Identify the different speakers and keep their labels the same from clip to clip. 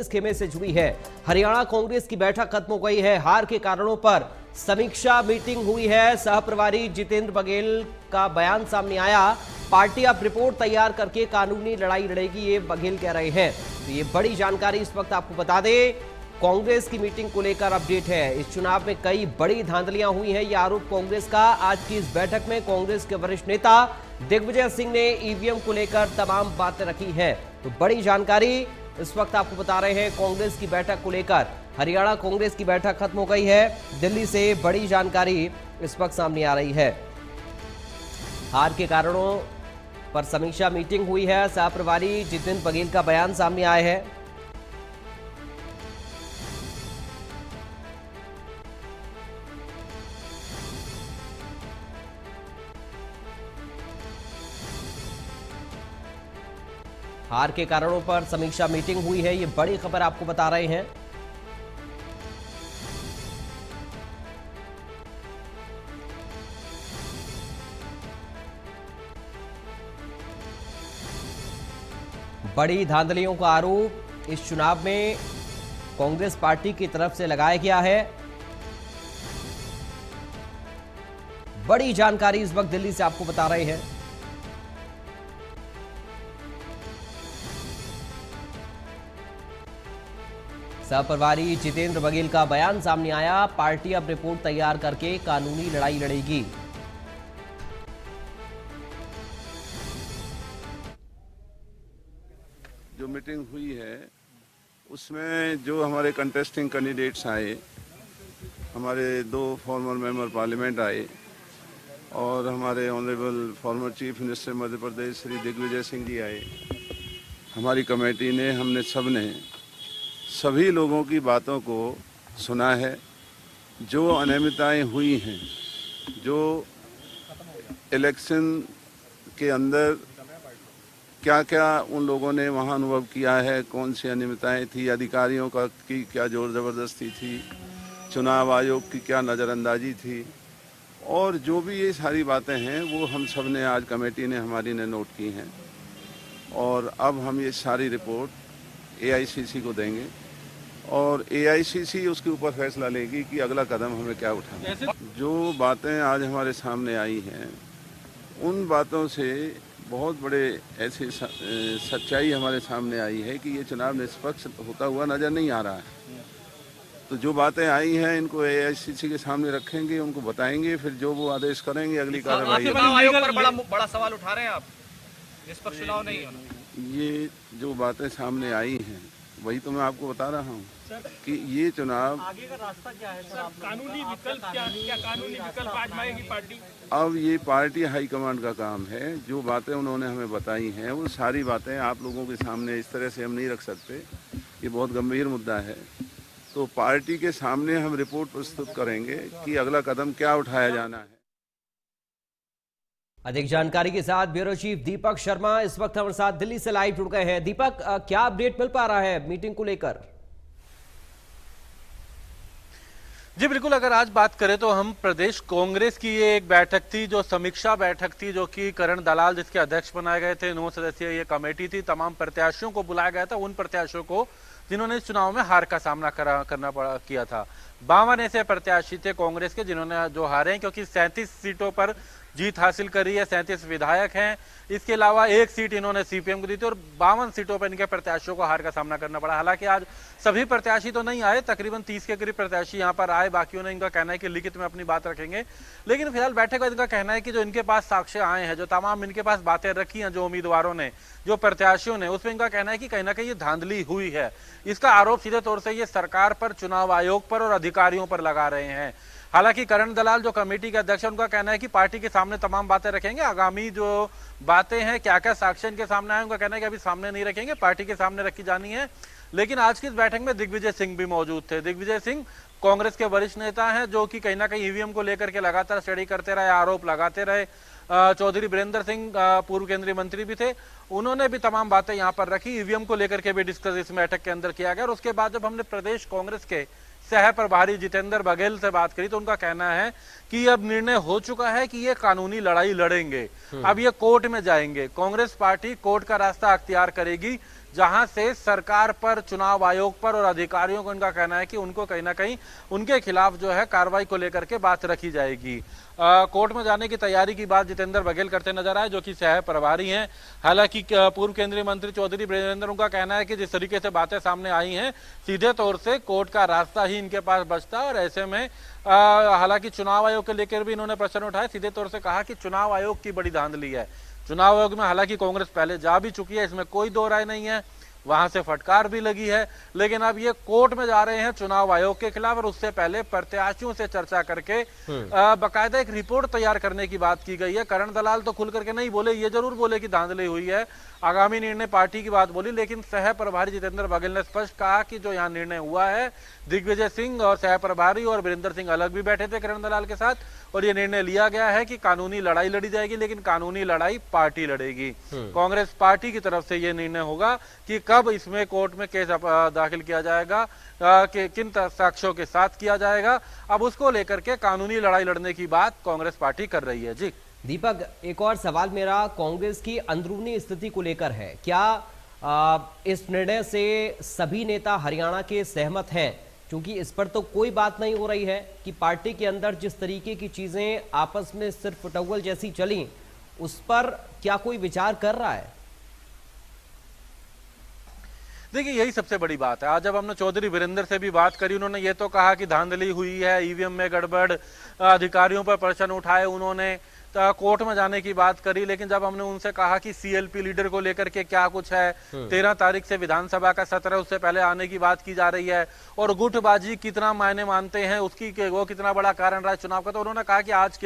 Speaker 1: कांग्रेस खेमे से जुड़ी है। हरियाणा कांग्रेस की बैठक खत्म हो गई है। हार के कारणों पर समीक्षा मीटिंग हुई है। सह प्रभारी जितेंद्र बघेल का बयान सामने आया। पार्टी अब रिपोर्ट तैयार करके कानूनी लड़ाई लड़ेगी, ये बघेल कह रहे हैं। तो ये बड़ी जानकारी इस वक्त आपको बता दें, कांग्रेस की मीटिंग को लेकर अपडेट है। इस चुनाव में कई बड़ी धांधलियां हुई हैं, यह आरोप कांग्रेस का। आज की इस बैठक में कांग्रेस के वरिष्ठ नेता दिग्विजय सिंह ने ईवीएम को लेकर तमाम बातें रखी हैं। तो बड़ी जानकारी इस वक्त आपको बता रहे हैं कांग्रेस की बैठक को लेकर। हरियाणा कांग्रेस की बैठक खत्म हो गई है। दिल्ली से बड़ी जानकारी इस वक्त सामने आ रही है। हार के कारणों पर समीक्षा मीटिंग हुई है। सह प्रभारी जितेंद्र बघेल का बयान सामने आया है। हार के कारणों पर समीक्षा मीटिंग हुई है, ये बड़ी खबर आपको बता रहे हैं। बड़ी धांधलियों का आरोप इस चुनाव में कांग्रेस पार्टी की तरफ से लगाया गया है। बड़ी जानकारी इस वक्त दिल्ली से आपको बता रहे हैं। सह प्रभारी जितेंद्र बघेल का बयान सामने आया। पार्टी अब रिपोर्ट तैयार करके कानूनी लड़ाई लड़ेगी।
Speaker 2: जो मीटिंग हुई है उसमें जो हमारे कंटेस्टिंग कैंडिडेट्स आए, हमारे 2 फॉर्मर मेंबर पार्लियामेंट आए और हमारे honourable former chief minister Madhya Pradesh Shri Digvijay Singh ji आए। हमारी कमेटी ने, हमने सब ने सभी लोगों की बातों को सुना है। जो अनियमितताएं हुई हैं, जो इलेक्शन के अंदर क्या क्या उन लोगों ने वहाँ अनुभव किया है, कौन सी अनियमितताएं थी, अधिकारियों का की क्या जोर ज़बरदस्ती थी, चुनाव आयोग की क्या नज़रअंदाजी थी, और जो भी ये सारी बातें हैं वो हम सब ने आज कमेटी ने हमारी ने नोट की हैं। और अब हम ये सारी रिपोर्ट एआईसीसी को देंगे और एआईसीसी उसके ऊपर फैसला लेगी कि अगला कदम हमें क्या उठाना है। जो बातें आज हमारे सामने आई हैं उन बातों से बहुत बड़े ऐसी सच्चाई हमारे सामने आई है कि ये चुनाव निष्पक्ष होता हुआ नज़र नहीं आ रहा है। तो जो बातें आई हैं इनको एआईसीसी के सामने रखेंगे, उनको बताएंगे, फिर जो वो आदेश करेंगे अगली कार्रवाई।
Speaker 3: चुनाव आयोग पर बड़ा सवाल उठा रहे हैं आप, निष्पक्ष चुनाव नहीं होना।
Speaker 2: ये जो बातें सामने आई हैं वही तो मैं आपको बता रहा हूँ कि ये चुनाव
Speaker 3: आगे का रास्ता क्या है सर? कानूनी विकल्प क्या कानूनी विकल्प आजमाएगी पार्टी?
Speaker 2: अब ये पार्टी हाईकमांड का काम है। जो बातें उन्होंने हमें बताई हैं वो सारी बातें आप लोगों के सामने इस तरह से हम नहीं रख सकते। ये बहुत गंभीर मुद्दा है। तो पार्टी के सामने हम रिपोर्ट प्रस्तुत करेंगे कि अगला कदम क्या उठाया जाना है।
Speaker 1: अधिक जानकारी के साथ ब्यूरो चीफ दीपक शर्मा इस वक्त हमारे साथ दिल्ली से लाइव जुड़ गए हैं। दीपक, क्या अपडेट मिल पा रहा है मीटिंग को लेकर?
Speaker 4: जी बिल्कुल, अगर आज बात करें तो हम प्रदेश कांग्रेस की ये एक बैठक थी, जो समीक्षा बैठक थी, जो कि करण दलाल जिसके अध्यक्ष बनाए गए थे। 9 सदस्यीय ये कमेटी थी। तमाम प्रत्याशियों को बुलाया गया था, उन प्रत्याशियों को जिन्होंने इस चुनाव में हार का सामना किया था। 52 ऐसे प्रत्याशी थे कांग्रेस के जिन्होंने जो हारे हैं, क्योंकि 37 सीटों पर जीत हासिल करी है। 37 विधायक हैं। इसके अलावा 1 सीट इन्होंने सीपीएम को दी थी और 52 सीटों पर इनके प्रत्याशियों को हार का सामना करना पड़ा। हालांकि आज सभी प्रत्याशी तो नहीं आए, तकरीबन 30 के करीब प्रत्याशी यहां पर आए। बाकियों ने इनका कहना है कि लिखित में अपनी बात रखेंगे। लेकिन फिलहाल बैठक में इनका कहना है कि जो इनके पास साक्ष्य आए हैं, जो तमाम इनके पास बातें रखी हैं, जो उम्मीदवारों ने, जो प्रत्याशियों ने, उसमें इनका कहना है कि कहीं ना कहीं ये धांधली हुई है। इसका आरोप सीधे तौर से ये सरकार पर, चुनाव आयोग पर और अधिकारियों पर लगा रहे हैं। हालांकि करण दलाल जो कमेटी के अध्यक्ष हैं, उनका कहना है कि पार्टी के सामने तमाम बातें रखेंगे। आगामी जो बातें हैं, क्या क्या साक्ष्य इनके सामने आए, उनका कहना है कि अभी सामने नहीं रखेंगे, पार्टी के सामने रखी जानी है। लेकिन आज की इस बैठक में दिग्विजय सिंह भी मौजूद थे। दिग्विजय सिंह कांग्रेस के वरिष्ठ नेता हैं, जो कि कहीं ना कहीं ईवीएम को लेकर के लगातार स्टडी करते रहे, आरोप लगाते रहे। चौधरी बीरेंद्र सिंह पूर्व केंद्रीय मंत्री भी थे, उन्होंने भी तमाम बातें यहाँ पर रखी। ईवीएम को लेकर के भी डिस्कस इस बैठक के अंदर किया गया। और उसके बाद जब हमने प्रदेश कांग्रेस के सह प्रभारी जितेंद्र बघेल से बात करी तो उनका कहना है कि अब निर्णय हो चुका है कि ये कानूनी लड़ाई लड़ेंगे। अब ये कोर्ट में जाएंगे। कांग्रेस पार्टी कोर्ट का रास्ता अख्तियार करेगी। जहां से सरकार पर, चुनाव आयोग पर और अधिकारियों को इनका कहना है कि उनको कहीं ना कहीं उनके खिलाफ जो है कार्रवाई को लेकर के बात रखी जाएगी। कोर्ट में जाने की तैयारी की बात जितेंद्र बघेल करते नजर आए, जो कि सह प्रभारी हैं। हालांकि पूर्व केंद्रीय मंत्री चौधरी ब्रजेंद्र, उनका कहना है कि जिस तरीके से बातें सामने आई हैं, सीधे तौर से कोर्ट का रास्ता ही इनके पास बचता है। और ऐसे में हालांकि चुनाव आयोग के लेकर भी इन्होंने प्रश्न उठाए, सीधे तौर से कहा कि चुनाव आयोग की बड़ी धांधली है। चुनाव आयोग में हालांकि कांग्रेस पहले जा भी चुकी है, इसमें कोई दो राय नहीं है, वहां से फटकार भी लगी है, लेकिन अब ये कोर्ट में जा रहे हैं चुनाव आयोग के खिलाफ। और उससे पहले प्रत्याशियों से चर्चा करके बाकायदा एक रिपोर्ट तैयार करने की बात की गई है। करण दलाल तो खुल करके नहीं बोले, ये जरूर बोले कि धांधली हुई है, आगामी निर्णय पार्टी की बात बोली, लेकिन सह प्रभारी जितेंद्र बघेल ने स्पष्ट कहा कि जो यहाँ निर्णय हुआ है, दिग्विजय सिंह और सह प्रभारी और वीरेंद्र सिंह अलग भी बैठे थे करण दलाल के साथ, और ये निर्णय लिया गया है कि कानूनी लड़ाई लड़ी जाएगी, लेकिन कानूनी लड़ाई पार्टी लड़ेगी। कांग्रेस पार्टी की तरफ से ये निर्णय होगा कि कब इसमें कोर्ट में केस दाखिल किया जाएगा, कि किन साक्ष्यों के साथ किया जाएगा, अब उसको लेकर के कानूनी लड़ाई लड़ने की बात कांग्रेस पार्टी कर रही है। जी
Speaker 1: दीपक, एक और सवाल मेरा कांग्रेस की अंदरूनी स्थिति को लेकर है। क्या इस निर्णय से सभी नेता हरियाणा के सहमत हैं? क्योंकि इस पर तो कोई बात नहीं हो रही है कि पार्टी के अंदर जिस तरीके की चीजें आपस में सिर्फ फुटबॉल जैसी चली, उस पर क्या कोई विचार कर रहा है?
Speaker 4: देखिए, यही सबसे बड़ी बात है। आज जब हमने चौधरी वीरेंद्र से भी बात करी, उन्होंने ये तो कहा कि धांधली हुई है, ईवीएम में गड़बड़, अधिकारियों पर प्रश्न उठाए, उन्होंने कोर्ट में जाने की बात करी। लेकिन जब हमने उनसे कहा कि सीएलपी लीडर को लेकर के क्या कुछ है, 13 तारीख से विधानसभा का सत्र है, उससे पहले आने की बात की जा रही है, और गुटबाजी कितना मायने मानते हैं, उसकी वो कितना बड़ा कारण रहा है चुनाव का, तो उन्होंने कहा कि आज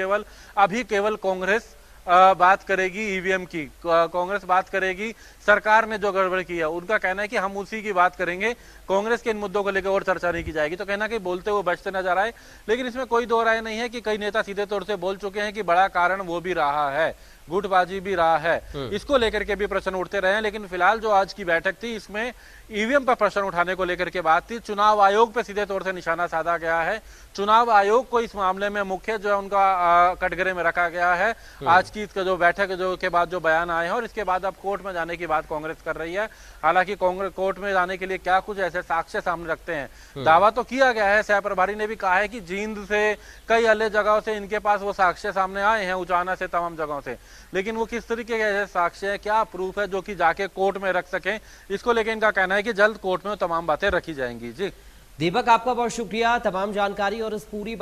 Speaker 4: अभी केवल कांग्रेस बात करेगी ईवीएम की, कांग्रेस बात करेगी सरकार ने जो गड़बड़ की है, उनका कहना है कि हम उसी की बात करेंगे, कांग्रेस के इन मुद्दों को लेकर और चर्चा नहीं की जाएगी। तो कहना कि बोलते हुए बचते नजर आए, लेकिन इसमें कोई दो राय नहीं है कि कई नेता सीधे तौर से बोल चुके हैं कि बड़ा कारण वो भी रहा है, गुटबाजी भी रहा है, इसको लेकर के भी प्रश्न उठते रहे हैं। लेकिन फिलहाल जो आज की बैठक थी, इसमें ईवीएम पर प्रश्न उठाने को लेकर के बात थी। चुनाव आयोग पर सीधे तौर से निशाना साधा गया है, चुनाव आयोग को इस मामले में मुख्य जो है उनका कटघरे में रखा गया है। आज की जो बैठक जो के बाद जो बयान आए हैं, और इसके बाद अब कोर्ट में जाने की बात कांग्रेस कर रही है। हालांकि कांग्रेस कोर्ट में जाने के लिए क्या कुछ ऐसे साक्ष्य सामने रखते हैं, दावा तो किया गया है, सह प्रभारी ने भी कहा है कि जींद से कई अलग जगहों से इनके पास वो साक्ष्य सामने आए हैं, उचाना से, तमाम जगहों से, लेकिन वो किस तरीके के ऐसे साक्ष्य है, क्या प्रूफ है जो कि जाके कोर्ट में रख सकें, इसको लेकर इनका कहना है कि जल्द कोर्ट में तमाम बातें रखी जाएंगी। जी
Speaker 1: दीपक, आपका बहुत शुक्रिया तमाम जानकारी और इस पूरी